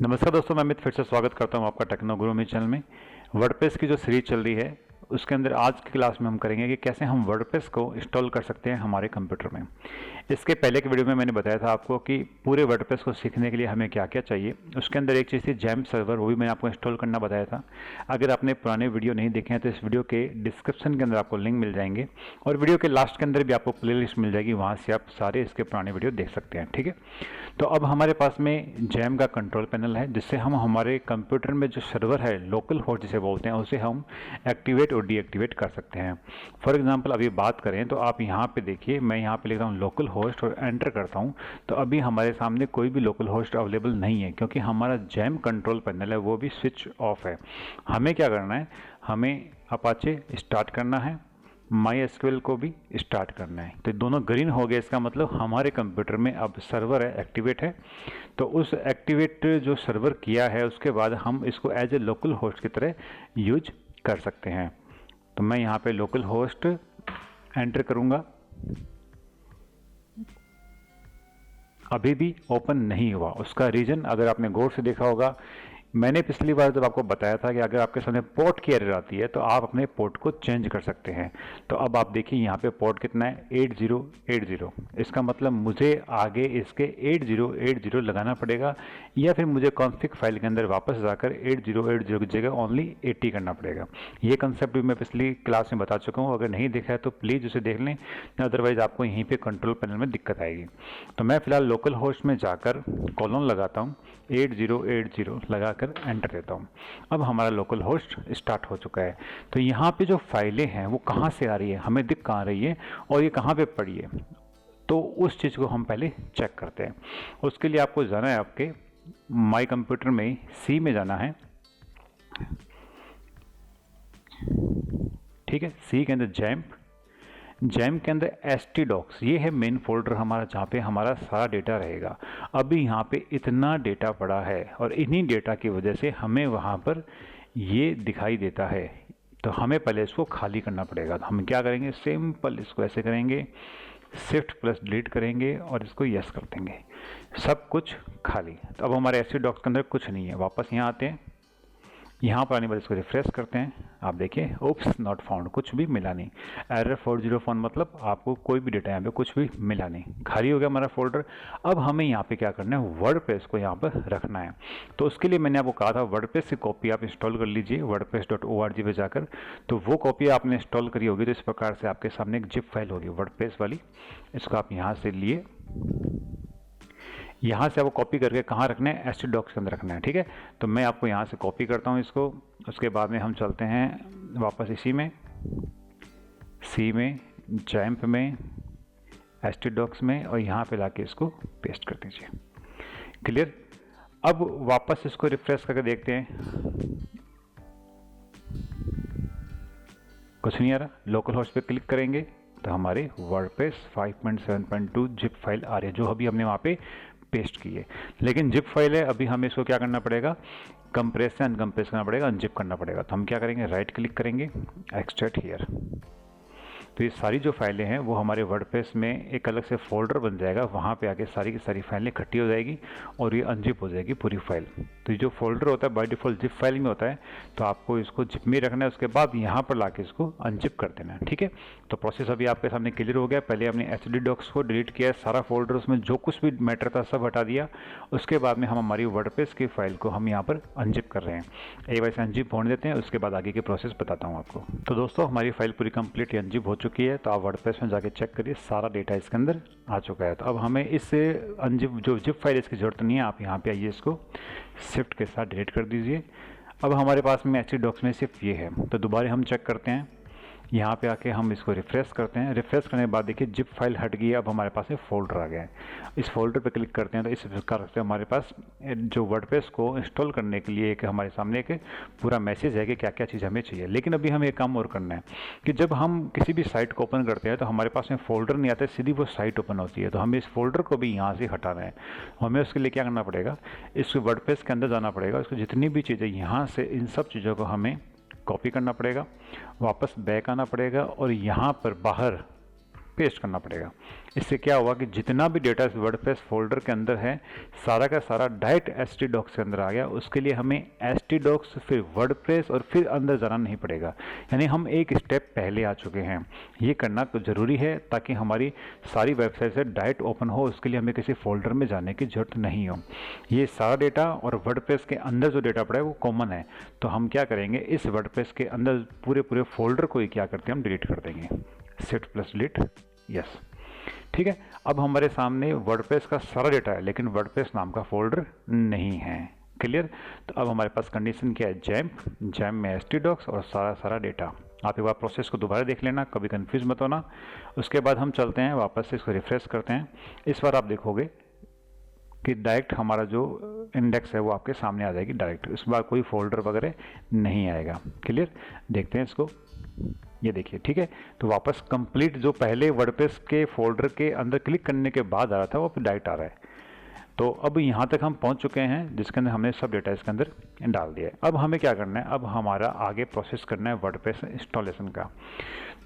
नमस्कार दोस्तों, मैं अमित फिर से स्वागत करता हूं आपका टेक्नो गुरु में चैनल में। वर्डप्रेस की जो सीरीज चल रही है उसके अंदर आज की क्लास में हम करेंगे कि कैसे हम वर्डप्रेस को इंस्टॉल कर सकते हैं हमारे कंप्यूटर में। इसके पहले के वीडियो में मैंने बताया था आपको कि पूरे वर्डप्रेस को सीखने के लिए हमें क्या क्या चाहिए। उसके अंदर एक चीज़ थी जैम्प सर्वर, वो भी मैंने आपको इंस्टॉल करना बताया था। अगर आपने पुराने वीडियो नहीं देखे हैं तो इस वीडियो के डिस्क्रिप्शन के अंदर आपको लिंक मिल जाएंगे और वीडियो के लास्ट के अंदर भी आपको प्ले लिस्ट मिल जाएगी, वहाँ से आप सारे इसके पुराने वीडियो देख सकते हैं। ठीक है, तो अब हमारे पास में जैम का कंट्रोल पैनल है जिससे हम हमारे कंप्यूटर में जो सर्वर है, लोकल होस्ट जिसे बोलते हैं, उसे हम एक्टिवेट और डीएक्टिवेट कर सकते हैं। फॉर एग्जांपल अभी बात करें तो आप यहाँ पे देखिए, मैं यहाँ पे लिखता हूँ लोकल होस्ट और एंटर करता हूँ तो अभी हमारे सामने कोई भी लोकल होस्ट अवेलेबल नहीं है क्योंकि हमारा जैम कंट्रोल पैनल है वो भी स्विच ऑफ है। हमें क्या करना है, हमें अपाचे स्टार्ट करना है, MySQL को भी स्टार्ट करना है। तो दोनों ग्रीन हो गए, इसका मतलब हमारे कंप्यूटर में अब सर्वर है, एक्टिवेट है। तो उस एक्टिवेट जो सर्वर किया है उसके बाद हम इसको एज ए लोकल होस्ट की तरह यूज कर सकते हैं। तो मैं यहाँ पे लोकल होस्ट एंटर करूँगा, अभी भी ओपन नहीं हुआ। उसका रीज़न अगर आपने गौर से देखा होगा, मैंने पिछली बार जब आपको बताया था कि अगर आपके सामने पोर्ट की एरर आती है तो आप अपने पोर्ट को चेंज कर सकते हैं। तो अब आप देखिए यहाँ पे पोर्ट कितना है, 8080। इसका मतलब मुझे आगे इसके 8080 लगाना पड़ेगा या फिर मुझे कॉन्फ़िग फाइल के अंदर वापस जाकर 8080 की जगह ओनली 80 करना पड़ेगा। ये कंसेप्ट भी मैं पिछली क्लास में बता चुका हूँ, अगर नहीं देखा है तो प्लीज़ उसे देख लें, अदरवाइज़ आपको यहीं पर कंट्रोल पैनल में दिक्कत आएगी। तो मैं फिलहाल लोकल होस्ट में जाकर कॉलन लगाता हूँ, 8080 लगाकर एंटर देता हूँ। अब हमारा लोकल होस्ट स्टार्ट हो चुका है। तो यहाँ पे जो फाइलें हैं वो कहाँ से आ रही है, हमें दिख कहाँ रही है और ये कहाँ पे पड़ी है, तो उस चीज़ को हम पहले चेक करते हैं। उसके लिए आपको जाना है, आपके माई कंप्यूटर में सी में जाना है। ठीक है, सी के अंदर जैम के अंदर htdocs, ये है मेन फोल्डर हमारा जहाँ पे हमारा सारा डेटा रहेगा। अभी यहाँ पे इतना डेटा पड़ा है और इन्हीं डेटा की वजह से हमें वहाँ पर ये दिखाई देता है। तो हमें पहले इसको खाली करना पड़ेगा। तो हम क्या करेंगे, सिंपल इसको ऐसे करेंगे, शिफ्ट प्लस डिलीट करेंगे और इसको यस कर देंगे, सब कुछ खाली। तो अब हमारे htdocs के अंदर कुछ नहीं है। वापस यहाँ आते हैं, यहाँ पर आने बाद इसको रिफ्रेश करते हैं, आप देखिए ओप्स नॉट फाउंड, कुछ भी मिला नहीं। एरर 404 मतलब आपको कोई भी डेटा यहाँ पे कुछ भी मिला नहीं, खाली हो गया हमारा फोल्डर। अब हमें यहाँ पे क्या करना है, वर्डप्रेस को यहाँ पर रखना है। तो उसके लिए मैंने आपको कहा था वर्डप्रेस की कॉपी आप इंस्टॉल कर लीजिए wordpress.org पे जाकर। तो वो कॉपी आपने इंस्टॉल करी होगी तो इस प्रकार से आपके सामने एक जिप फाइल होगी वर्डप्रेस वाली, इसको आप यहाँ से लिए, यहाँ से आपको कॉपी करके कहाँ रखना है, htdocs के अंदर रखना है। ठीक है, तो मैं आपको यहाँ से कॉपी करता हूँ इसको। उसके बाद में हम चलते हैं वापस इसी में, सी में, जैम्प में, htdocs में, और यहाँ पे लाके इसको पेस्ट कर दीजिए। क्लियर। अब वापस इसको रिफ्रेश करके देखते हैं, कुछ नहीं आ रहा। लोकल होस्ट पे क्लिक करेंगे तो हमारे वर्डप्रेस 5.7.2 जिप फाइल आ रही है जो अभी हमने वहाँ पे पेस्ट की है। लेकिन जिप फाइल है, अभी हमें इसको क्या करना पड़ेगा, कंप्रेस से अनकम्प्रेस करना पड़ेगा, अनजिप करना पड़ेगा। तो हम क्या करेंगे, राइट क्लिक करेंगे, एक्सट्रैक्ट हियर। तो ये सारी जो फाइलें हैं वो हमारे वर्डप्रेस में एक अलग से फोल्डर बन जाएगा, वहाँ पे आके सारी की सारी फाइलें इकट्ठी हो जाएगी और ये अनजिप हो जाएगी पूरी फाइल। तो ये जो फोल्डर होता है बाय डिफ़ॉल्ट जिप फाइल में होता है, तो आपको इसको जिप में रखना है, उसके बाद यहाँ पर लाके इसको अनजिप कर देना है। ठीक है, तो प्रोसेस अभी आपके सामने क्लियर हो गया। पहले हमने htdocs को डिलीट किया, सारा फोल्डर उसमें जो कुछ भी मैटर था सब हटा दिया। उसके बाद में हम हमारी वर्डप्रेस की फाइल को हम यहाँ पर अनजिप कर रहे हैं। एक वैसे अनजिप होने देते हैं, उसके बाद आगे की प्रोसेस बताता हूँ आपको। तो दोस्तों हमारी फाइल पूरी कंप्लीट अनजिप हो चुकी है। तो आप वर्डप्रेस में जाके चेक करिए, सारा डेटा इसके अंदर आ चुका है। तो अब हमें इस अनजिप जो जिप फाइल इसकी ज़रूरत नहीं है, आप यहाँ पे आइए, इसको शिफ्ट के साथ डिलीट कर दीजिए। अब हमारे पास में htdocs में सिर्फ ये है। तो दोबारा हम चेक करते हैं, यहाँ पे आके हम इसको रिफ्रेश करते हैं। रिफ्रेश करने के बाद देखिए जिप फाइल हट गई है, अब हमारे पास में फोल्डर आ गया है। इस फोल्डर पे क्लिक करते हैं तो इस प्रकार से हमारे पास जो वर्डप्रेस को इंस्टॉल करने के लिए एक हमारे सामने एक पूरा मैसेज है कि क्या क्या चीज़ हमें चाहिए। लेकिन अभी हमें एक काम और करना है कि जब हम किसी भी साइट को ओपन करते हैं तो हमारे पास में फोल्डर नहीं आता है, सीधी वो साइट ओपन होती है। तो हमें इस फोल्डर को भी यहाँ से हटाना है। हमें उसके लिए क्या करना पड़ेगा, इस वर्डप्रेस के अंदर जाना पड़ेगा, उसको जितनी भी चीज़ें यहाँ से, इन सब चीज़ों को हमें कॉपी करना पड़ेगा, वापस बैक आना पड़ेगा और यहाँ पर बाहर पेस्ट करना पड़ेगा। इससे क्या होगा कि जितना भी डेटा इस वर्डप्रेस फोल्डर के अंदर है सारा का सारा डायरेक्ट htdocs के अंदर आ गया। उसके लिए हमें htdocs फिर वर्डप्रेस और फिर अंदर जाना नहीं पड़ेगा, यानी हम एक स्टेप पहले आ चुके हैं। ये करना तो ज़रूरी है ताकि हमारी सारी वेबसाइट से डायरेक्ट ओपन हो, उसके लिए हमें किसी फोल्डर में जाने की जरूरत नहीं हो। ये सारा डेटा और वर्डप्रेस के अंदर जो डेटा पड़ा है वो कॉमन है, तो हम क्या करेंगे इस वर्डप्रेस के अंदर पूरे फोल्डर को ही क्या करते हैं हम डिलीट कर देंगे। शिफ्ट प्लस डिलीट, यस, ठीक है। अब हमारे सामने वर्डप्रेस का सारा डेटा है लेकिन वर्डप्रेस नाम का फोल्डर नहीं है। क्लियर? तो अब हमारे पास कंडीशन क्या है, जैम्प में htdocs और सारा डेटा। आप एक बार प्रोसेस को दोबारा देख लेना, कभी कंफ्यूज मत होना। उसके बाद हम चलते हैं वापस से इसको रिफ्रेश करते हैं। इस बार आप देखोगे कि डायरेक्ट हमारा जो इंडेक्स है वो आपके सामने आ जाएगी डायरेक्ट, इस बार कोई फोल्डर वगैरह नहीं आएगा। क्लियर? देखते हैं इसको, ये देखिए, ठीक है। तो वापस कंप्लीट जो पहले वर्डप्रेस के फोल्डर के अंदर क्लिक करने के बाद आ रहा था वो डायरेक्ट आ रहा है। तो अब यहाँ तक हम पहुँच चुके हैं जिसके अंदर हमने सब डेटा इसके अंदर डाल दिया है। अब हमें क्या करना है, अब हमारा आगे प्रोसेस करना है वर्डप्रेस इंस्टॉलेशन का।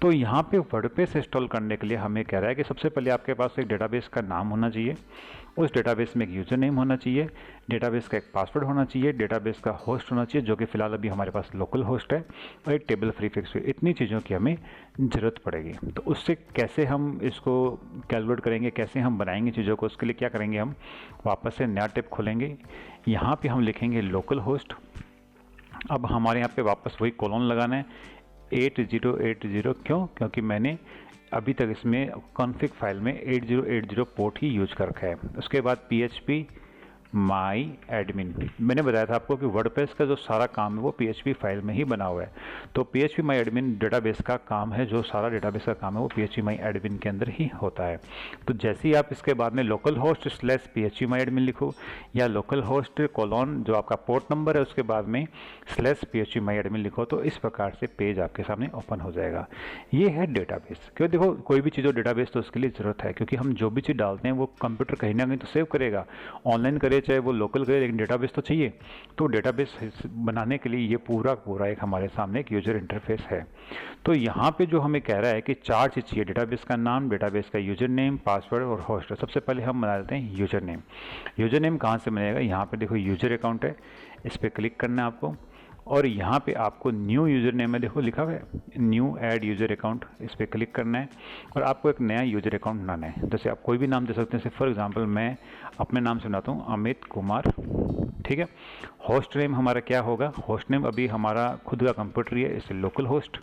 तो यहाँ पे वर्डप्रेस इंस्टॉल करने के लिए हमें कह रहा है कि सबसे पहले आपके पास एक डेटाबेस का नाम होना चाहिए, उस डेटाबेस में एक यूज़र नेम होना चाहिए, डेटाबेस का एक पासवर्ड होना चाहिए, डेटाबेस का होस्ट होना चाहिए जो कि फ़िलहाल अभी हमारे पास लोकल होस्ट है, और एक टेबल प्रीफिक्स। इतनी चीज़ों की हमें ज़रूरत पड़ेगी। तो उससे कैसे हम इसको कैलकुलेट करेंगे, कैसे हम बनाएंगे चीज़ों को, उसके लिए क्या करेंगे, हम वापस से नया टैब खोलेंगे। यहाँ पे हम लिखेंगे लोकल होस्ट। अब हमारे यहाँ पे वापस वही कॉलन लगाना है 8080। क्यों? क्योंकि मैंने अभी तक इसमें कॉन्फ़िग फाइल में 8080 पोर्ट ही यूज कर रखा है। उसके बाद PHP माई एडमिन, मैंने बताया था आपको कि वर्डप्रेस का जो सारा काम है वो PHP फाइल में ही बना हुआ है। तो PHP माई एडमिन डेटाबेस का काम है, जो सारा डेटाबेस का काम है वो PHP माई एडमिन के अंदर ही होता है। तो जैसे ही आप इसके बाद में लोकल होस्ट स्लैश PHP माई एडमिन लिखो या लोकल होस्ट कॉलन जो आपका पोर्ट नंबर है उसके बाद में स्लैश PHP माई एडमिन लिखो, तो इस प्रकार से पेज आपके सामने ओपन हो जाएगा। ये है डेटाबेस। क्यों? देखो, कोई भी चीज़ हो डेटाबेस तो उसके लिए ज़रूरत है, क्योंकि हम जो भी चीज़ डालते हैं वो कंप्यूटर कहीं ना कहीं तो सेव करेगा, ऑनलाइन करे चाहे वो लोकल करे, लेकिन डेटाबेस तो चाहिए। तो डेटाबेस बनाने के लिए ये पूरा एक हमारे सामने एक यूजर इंटरफेस है। तो यहाँ पे जो हमें कह रहा है कि 4 चीज़ चाहिए, डेटाबेस का नाम, डेटाबेस का यूजर नेम, पासवर्ड और होस्ट। सबसे पहले हम बना लेते हैं यूजर नेम। यूजर नेम कहाँ से बनेगा, यहाँ पे देखो यूजर अकाउंट है, इस पर क्लिक करना है आपको, और यहाँ पे आपको न्यू यूज़र नेम है, देखो लिखा हुआ है न्यू ऐड यूज़र अकाउंट, इस पर क्लिक करना है और आपको एक नया यूज़र अकाउंट बनाना है। जैसे आप कोई भी नाम दे सकते हैं, जैसे फॉर एग्जांपल मैं अपने नाम से बनाता हूँ अमित कुमार, ठीक है। होस्ट नेम हमारा क्या होगा, होस्ट नेम अभी हमारा खुद का कंप्यूटर ही है, इसे लोकल होस्ट।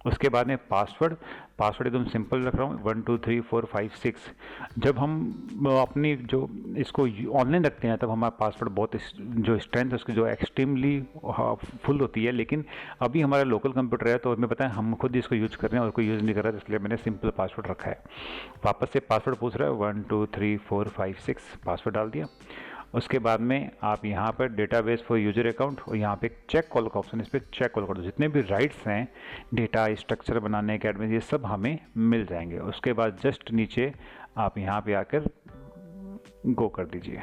उसके बाद में पासवर्ड एकदम सिंपल रख रहा हूँ 1 2 3 4 5 6। जब हम अपनी जो इसको ऑनलाइन रखते हैं तब हमारा पासवर्ड बहुत जो स्ट्रेंथ है उसकी जो एक्सट्रीमली फुल होती है, लेकिन अभी हमारा लोकल कंप्यूटर है तो हमें पता है हम खुद इसको यूज कर रहे हैं और कोई यूज़ नहीं कर रहा है, इसलिए मैंने सिंपल पासवर्ड रखा है। वापस से पासवर्ड पूछ रहा है 1 2 3 4 5 6, पासवर्ड डाल दिया। उसके बाद में आप यहाँ पर डेटाबेस फॉर यूजर अकाउंट और यहाँ पे चेक कॉल का ऑप्शन, इस पर चेक कॉल कर दो। जितने भी राइट्स हैं डेटा स्ट्रक्चर बनाने के एडमिन, ये सब हमें मिल जाएंगे। उसके बाद जस्ट नीचे आप यहाँ पे आकर गो कर दीजिए,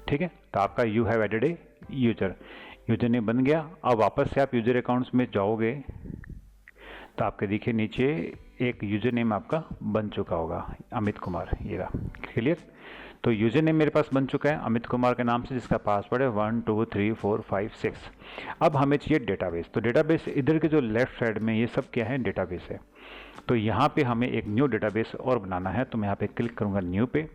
ठीक है। तो आपका you have added a user name बन गया। अब वापस से आप यूजर अकाउंट्स में जाओगे तो आपके देखिए नीचे एक यूजर नेम आपका बन चुका होगा अमित कुमार, ये रहा। क्लियर? तो यूजर नेम मेरे पास बन चुका है अमित कुमार के नाम से, जिसका पासवर्ड है 1 2 3 4 5 6। अब हमें चाहिए डेटाबेस। तो डेटाबेस इधर के जो लेफ्ट साइड में ये सब क्या है, डेटाबेस है। तो यहाँ पे हमें एक न्यू डेटाबेस और बनाना है, तो मैं यहाँ पे क्लिक करूँगा न्यू पे,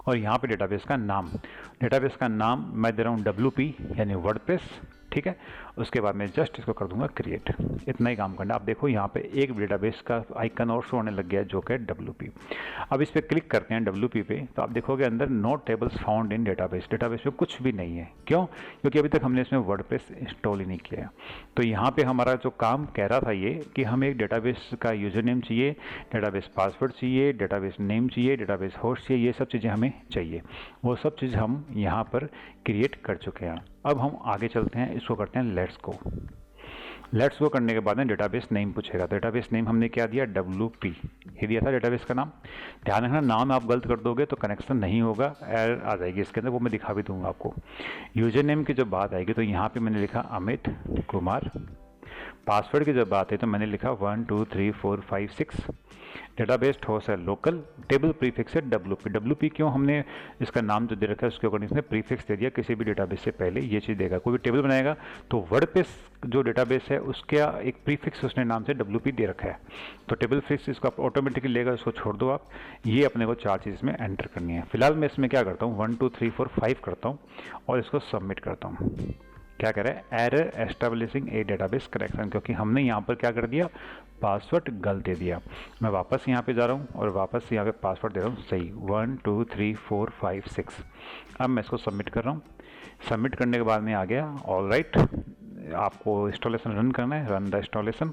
और यहाँ पे डेटाबेस का नाम मैं दे रहा हूँ WP यानी वर्डप्रेस, ठीक है। उसके बाद मैं जस्ट इसको कर दूंगा क्रिएट, इतना ही काम करना। आप देखो यहाँ पे एक डेटाबेस का आइकन और शो होने लग गया है जो कि WP। अब इस पर क्लिक करते हैं WP पे, तो आप देखोगे अंदर no tables found in database में कुछ भी नहीं है। क्यों? क्योंकि अभी तक हमने इसमें वर्डप्रेस इंस्टॉल ही नहीं किया। तो यहाँ पे हमारा जो काम कह रहा था ये कि हमें एक डेटाबेस का यूजर नेम चाहिए, डेटाबेस पासवर्ड चाहिए, डेटाबेस नेम चाहिए, डेटाबेस होस्ट चाहिए, ये सब चीज़ें हमें चाहिए। वो सब चीज़ हम यहाँ पर क्रिएट कर चुके हैं। अब हम आगे चलते हैं, इसको करते हैं लेट्स गो करने के बाद में डेटाबेस नेम पूछेगा। तो डेटाबेस नेम हमने क्या दिया, WP ही दिया था डेटाबेस का नाम। ध्यान रखना नाम आप गलत कर दोगे तो कनेक्शन नहीं होगा, एरर आ जाएगी इसके अंदर, वो मैं दिखा भी दूंगा आपको। यूजर नेम की जब बात आएगी तो यहाँ पे मैंने लिखा अमित कुमार, पासवर्ड की जब बात है तो मैंने लिखा 1 2 3 4 5 6। डेटाबेस होस्ट है लोकल, टेबल प्रीफिक्स है WP। WP क्यों हमने इसका नाम जो दे रखा है उसके अकॉर्डिंग इसने प्रीफिक्स दे दिया, किसी भी डेटाबेस से पहले ये चीज़ देगा। कोई भी टेबल बनाएगा तो वर्डप्रेस जो डेटाबेस है उसका एक प्रीफिक्स उसने नाम से WP दे रखा है, तो टेबल फिक्स इसको आप ऑटोमेटिकली लेगा, उसको छोड़ दो आप। ये अपने को 4 चीज़ में एंटर करनी है। फिलहाल मैं इसमें क्या करता हूँ 1 2 3 4 5 करता हूँ और इसको सबमिट करता हूँ। क्या कह रहा है, एरर एस्टेब्लिशिंग ए डेटाबेस कनेक्शन, क्योंकि हमने यहाँ पर क्या कर दिया, पासवर्ड गलत दे दिया। मैं वापस यहाँ पे जा रहा हूँ और वापस यहाँ पे पासवर्ड दे रहा हूँ सही 1 2 3 4 5 6। अब मैं इसको सबमिट कर रहा हूँ। सबमिट करने के बाद में आ गया ऑल राइट। आपको इंस्टॉलेशन रन करना है, रन द इंस्टॉलेशन।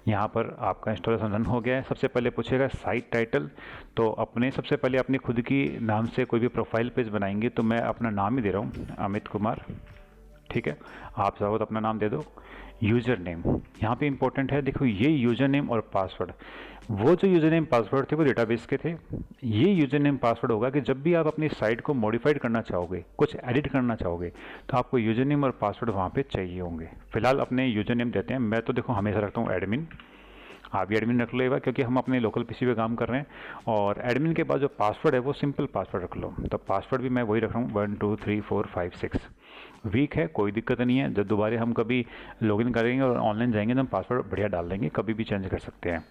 यहाँ पर आपका इंस्टॉलेशन रन हो गया है। सबसे पहले पूछेगा साइट टाइटल, तो अपने सबसे पहले अपनी खुद की नाम से कोई भी प्रोफाइल पेज बनाएंगे, तो मैं अपना नाम ही दे रहा हूँ अमित कुमार, ठीक है। आप चाहो तो अपना नाम दे दो। यूज़र नेम यहाँ पे इंपॉर्टेंट है, देखो ये यूज़र नेम और पासवर्ड, वो जो यूज़र नेम पासवर्ड थे वो डेटाबेस के थे। ये यूज़र नेम पासवर्ड होगा कि जब भी आप अपनी साइट को मॉडिफाइड करना चाहोगे, कुछ एडिट करना चाहोगे, तो आपको यूज़र नेम और पासवर्ड वहाँ पे चाहिए होंगे। फिलहाल अपने यूज़र नेम देते हैं। मैं तो देखो हमेशा रखता हूँ एडमिन, आप भी एडमिन रख लो एक बार, क्योंकि हम अपने लोकल पीसी पे काम कर रहे हैं। और एडमिन के बाद जो पासवर्ड है वो सिंपल पासवर्ड रख लो, तो पासवर्ड भी मैं वही रख रहा हूँ 1 2 3 4 5 6। वीक है, कोई दिक्कत नहीं है। जब दोबारा हम कभी लॉगिन करेंगे और ऑनलाइन जाएंगे तो हम पासवर्ड बढ़िया डाल देंगे, कभी भी चेंज कर सकते हैं।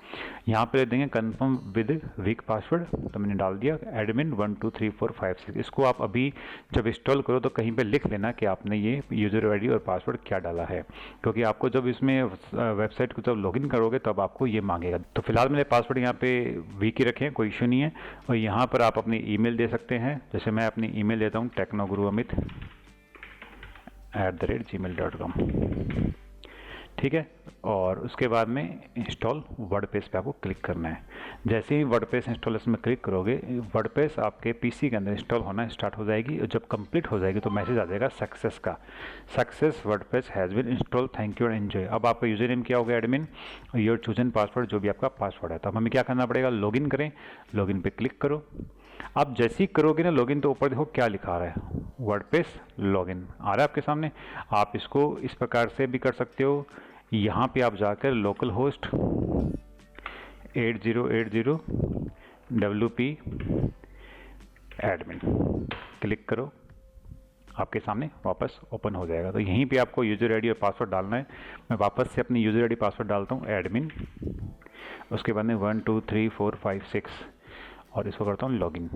यहाँ पे देंगे कन्फर्म विद वीक पासवर्ड, तो मैंने डाल दिया एडमिन 1 2 3 4 5 6। इसको आप अभी जब इंस्टॉल करो तो कहीं पे लिख लेना कि आपने ये यूज़र आईडी और पासवर्ड क्या डाला है, क्योंकि आपको जब इसमें वेबसाइट को जब लॉगिन करोगे तब आपको ये मांगेगा। तो फिलहाल मेरे पासवर्ड यहाँ पे वीक ही रखें, कोई इशू नहीं है। और यहाँ पर आप अपनी ईमेल दे सकते हैं, जैसे मैं अपनी ईमेल देता हूँ technoguruamit@gmail.com, ठीक है। और उसके बाद में इंस्टॉल वर्डप्रेस पे आपको क्लिक करना है। जैसे ही वर्डप्रेस इंस्टॉलेशन में क्लिक करोगे, वर्डप्रेस आपके पीसी के अंदर इंस्टॉल होना स्टार्ट हो जाएगी, और जब कंप्लीट हो जाएगी तो मैसेज आ जाएगा सक्सेस का, success WordPress has been install, thank you and enjoy. अब आपका यूजर नेम क्या होगा एडमिन, योर चूजन पासवर्ड जो भी आपका पासवर्ड है। तो अब हमें क्या करना पड़ेगा, लॉगिन करें। लॉगिन पे क्लिक करो। आप जैसे ही करोगे ना लॉगिन, तो ऊपर देखो क्या लिखा आ रहा है, वर्डप्रेस लॉगिन आ रहा है आपके सामने। आप इसको इस प्रकार से भी कर सकते हो, यहाँ पे आप जाकर local host 8080 WP admin click करो, आपके सामने वापस ओपन हो जाएगा। तो यहीं पे आपको यूज़र आईडी और पासवर्ड डालना है। मैं वापस से अपनी यूज़र आईडी पासवर्ड डालता हूँ एडमिन, उसके बाद में 1 2 3 4 5 6 और इसको करता हूँ लॉगिन।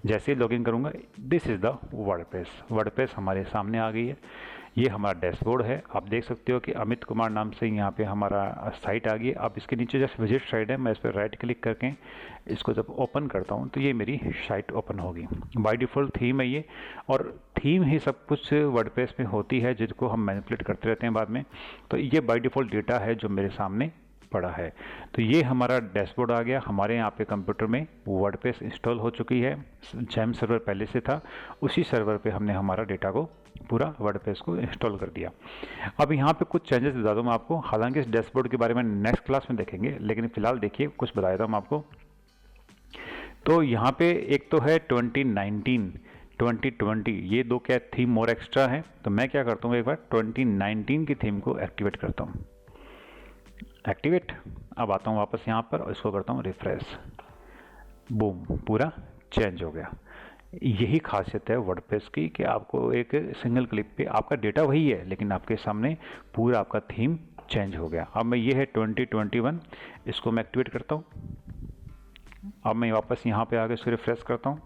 जैसे ही लॉगिन करूँगा, this is the WordPress. WordPress हमारे सामने आ गई है। ये हमारा डैशबोर्ड है। आप देख सकते हो कि अमित कुमार नाम से यहाँ पे हमारा साइट आ गई है। अब इसके नीचे जस्ट विजिट साइट है, मैं इस पर राइट क्लिक करके इसको जब ओपन करता हूँ तो ये मेरी साइट ओपन होगी। बाय डिफ़ॉल्ट थीम है ये, और थीम ही सब कुछ वर्डप्रेस में होती है जिसको हम मैनिपुलेट करते रहते हैं बाद में। तो ये बाय डिफ़ॉल्ट डेटा है जो मेरे सामने पड़ा है। तो ये हमारा डैशबोर्ड आ गया। हमारे यहाँ पे कंप्यूटर में वर्डप्रेस इंस्टॉल हो चुकी है। जेम सर्वर पहले से था, उसी सर्वर पे हमने हमारा डेटा को पूरा वर्डप्रेस को इंस्टॉल कर दिया। अब यहाँ पे कुछ चेंजेस बता दूँ मैं आपको, हालांकि इस डैशबोर्ड के बारे में नेक्स्ट क्लास में देखेंगे, लेकिन फिलहाल देखिए कुछ बता देता हूँ आपको। तो यहाँ पे एक तो है 2019 2020, ये दो क्या थीम और एक्स्ट्रा है। तो मैं क्या करता हूँ, एक बार 2019 की थीम को एक्टिवेट करता हूँ, एक्टिवेट। अब आता हूँ वापस यहाँ पर और इसको करता हूँ रिफ्रेश, बूम, पूरा चेंज हो गया। यही खासियत है वर्डप्रेस की कि आपको एक सिंगल क्लिक पे आपका डेटा वही है, लेकिन आपके सामने पूरा आपका थीम चेंज हो गया। अब मैं ये है 2021, इसको मैं एक्टिवेट करता हूँ। अब मैं वापस यहाँ पे आके इसको रिफ्रेश करता हूँ,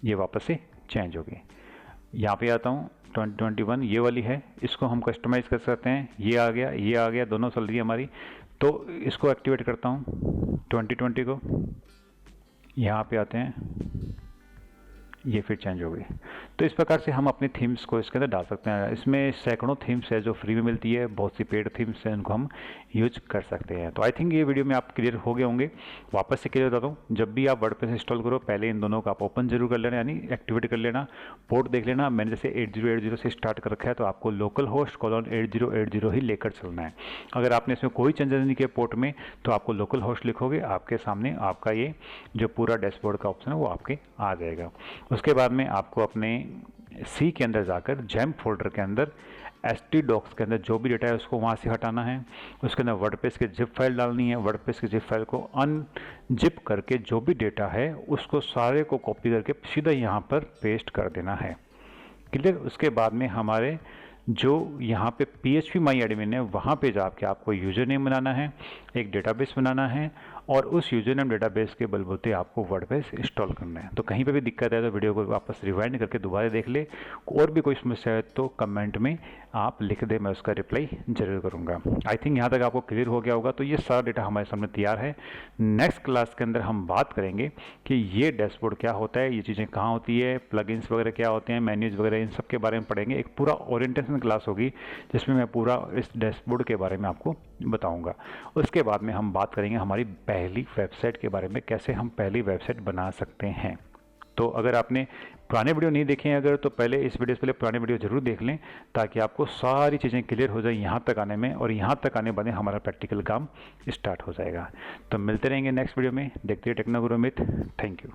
ये वापस से चेंज हो गई। यहाँ पे आता हूँ 2021, ये वाली है, इसको हम कस्टमाइज़ कर सकते हैं। ये आ गया, ये आ गया, दोनों चल रही है हमारी। तो इसको एक्टिवेट करता हूँ 2020 को, यहाँ पे आते हैं, ये फिर चेंज हो गई। तो इस प्रकार से हम अपनी थीम्स को इसके अंदर डाल सकते हैं। इसमें सैकड़ों थीम्स है जो फ्री में मिलती है, बहुत सी पेड थीम्स हैं, उनको हम यूज कर सकते हैं। तो आई थिंक ये वीडियो में आप क्लियर हो गए होंगे। वापस से क्लियर बताता हूँ, जब भी आप वर्डप्रेस इंस्टॉल करो पहले इन दोनों का आप ओपन जरूर कर लेना, यानी एक्टिवेट कर लेना। पोर्ट देख लेना, मैंने जैसे 8080 से स्टार्ट कर रखा है, तो आपको लोकल होस्ट :8080 ही लेकर चलना है। अगर आपने इसमें कोई चेंजेस नहीं किया पोर्ट में, तो आपको लोकल होस्ट लिखोगे, आपके सामने आपका ये जो पूरा डैशबोर्ड का ऑप्शन है वो आपके आ जाएगा। उसके बाद में आपको अपने सी के अंदर जाकर जेम फोल्डर के अंदर htdocs के अंदर जो भी डेटा है उसको वहाँ से हटाना है, उसके अंदर वर्डप्रेस की जिप फाइल डालनी है, वर्डप्रेस की जिप फाइल को अनजिप करके जो भी डेटा है उसको सारे को कॉपी करके सीधा यहाँ पर पेस्ट कर देना है। क्लियर। उसके बाद में हमारे जो यहाँ पे phpMyAdmin है वहाँ पे जाके आपको यूज़र नेम बनाना है, एक डेटाबेस बनाना है और उस यूज़र नेम डेटाबेस के बलबूते आपको वर्डप्रेस इंस्टॉल करना है। तो कहीं पे भी दिक्कत है तो वीडियो को वापस रिवाइंड करके दोबारा देख ले। और भी कोई समस्या है तो कमेंट में आप लिख दे, मैं उसका रिप्लाई जरूर करूँगा। आई थिंक यहाँ तक आपको क्लियर हो गया होगा। तो ये सारा डेटा हमारे सामने तैयार है। नेक्स्ट क्लास के अंदर हम बात करेंगे कि ये डैशबोर्ड क्या होता है, ये चीज़ें कहाँ होती है, प्लगइन्स वगैरह क्या होते हैं, मेन्यूज़ वगैरह, इन सब के बारे में पढ़ेंगे। एक पूरा ओरिएंटेशन क्लास होगी जिसमें मैं पूरा इस डैशबोर्ड के बारे में आपको बताऊंगा। उसके बाद में हम बात करेंगे हमारी पहली वेबसाइट के बारे में, कैसे हम पहली वेबसाइट बना सकते हैं। तो अगर आपने पुराने वीडियो नहीं देखे हैं अगर, तो पहले इस वीडियो से पहले पुराने वीडियो जरूर देख लें ताकि आपको सारी चीज़ें क्लियर हो जाए यहाँ तक आने में, और यहाँ तक आने बाद हमारा प्रैक्टिकल काम स्टार्ट हो जाएगा। तो मिलते रहेंगे नेक्स्ट वीडियो में। देखते रहिए techno Guru Amit. Thank you.